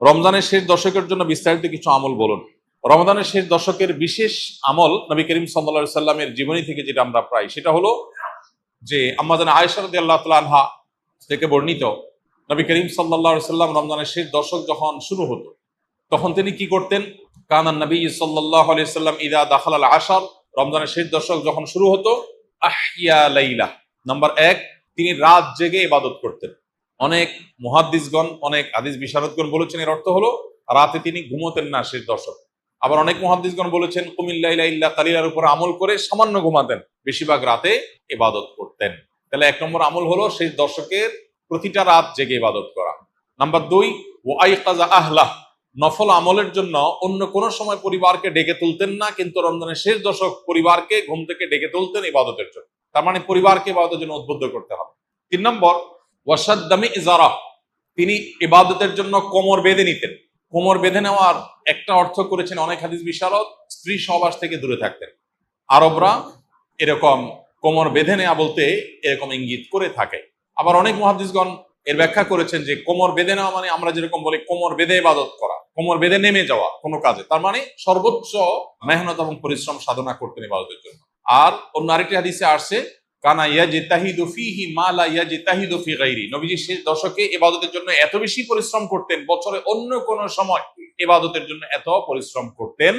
রমজানের শেষ দশকের জন্য বিস্তারিত কিছু আমল বলুন। রমজানের শেষ দশকের বিশেষ আমল নবী করিম সাল্লাল্লাহু আলাইহি সাল্লামের জীবনী থেকে যেটা আমরা পাই সেটা হলো যে আম্মা জান আয়েশা রাদিয়াল্লাহু তাআলা আনহা থেকে বর্ণিত, নবী করিম সাল্লাল্লাহু আলাইহি সাল্লাম রমজানের শেষ দশক যখন শুরু হতো তখন তিনি কি করতেন? কানান নবী সাল্লাল্লাহু আলাইহি সাল্লাম ইদা দাখালাল আশর, রমজানের শেষ দশক যখন শুরু হতো, আহিয়া লাইলা, নাম্বার 1, তিনি রাত জেগে ইবাদত করতেন। অনেক মুহাদ্দিসগণ, অনেক হাদিস বিশারদগণ বলেছেন এর অর্থ হলো রাতে তিনি ঘুমোতেন না শেষ দশক। আবার অনেক মুহাদ্দিসগণ বলেছেন কুমিল লাইলা ইল্লা কালিলার উপর আমল করে সামান্য ঘুমাতেন, বেশিরভাগ রাতে ইবাদত করতেন। তাহলে 1 নম্বর আমল হলো শেষ দশকের প্রতিটা রাত জেগে ইবাদত করা। নাম্বার 2, ওয়াইকাযা আহলাহ, নফল আমলের জন্য অন্য কোনো সময় পরিবারকে ডেকে তুলতেন না, কিন্তু রমজানের শেষ দশক পরিবারকে ঘুম থেকে ডেকে তুলতেন ইবাদতের জন্য। তার মানে পরিবারকে ইবাদতের জন্য উদ্বুদ্ধ করতে হবে। 3 নম্বর, ওয়াসাদ্দামি ইজারা, তিনি ইবাদতের জন্য কোমর বেঁধে নিতেন। কোমর বেঁধে নেওয়ার একটা অর্থ করেছেন অনেক হাদিস বিশারদ, স্ত্রী সহবাস থেকে দূরে থাকতেন। আরবরা এরকম কোমর বেঁধে নেওয়া বলতে এরকম ইঙ্গিত করে থাকে। আবার অনেক মুহাদ্দিসগণ এর ব্যাখ্যা করেছেন যে কোমর বেঁধে নেওয়া মানে আমরা যেরকম বলি কোমর বেঁধে ইবাদত করা, কোমর বেঁধে নেমে যাওয়া কোনো কাজে, তার মানে সর্বোচ্চ মেহনত এবং পরিশ্রম সাধনা করতেন ইবাদতের জন্য। আর অন্য আরেকটি হাদিসে আসছে কানা ইয়াজতাহিদু ফীহি মা লা ইয়াজতাহিদু ফী গায়রি, নবীজি শেষ দশকে ইবাদতের জন্য এত বেশি পরিশ্রম করতেন, বছরে অন্য কোন সময় ইবাদতের জন্য এত পরিশ্রম করতেন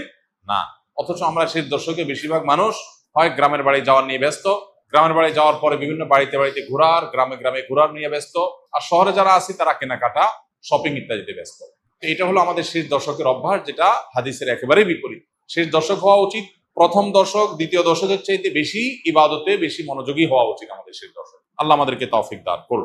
না। অথচ আমরা শেষ দশকে বেশিরভাগ মানুষ হয় গ্রামের বাড়ি যাওয়ার নিয়ে ব্যস্ত, গ্রামের বাড়ি যাওয়ার পরে বিভিন্ন বাড়িতে বাড়িতে ঘোরার, গ্রামে গ্রামে ঘোরার নিয়ে ব্যস্ত, আর শহরে যারা আছে তারা কেনাকাটা, শপিং ইত্যাদিতে ব্যস্ত। এটা হলো আমাদের শেষ দশকের অভ্যাস, যেটা হাদিসের একেবারেই বিপরীত। শেষ দশক হওয়া উচিত প্রথম দশক, দ্বিতীয় দশকের চাইতে বেশি ইবাদতে বেশি মনোযোগী হওয়া উচিত আমাদের শেষ দশক। আল্লাহ আমাদেরকে তৌফিক দান করুন।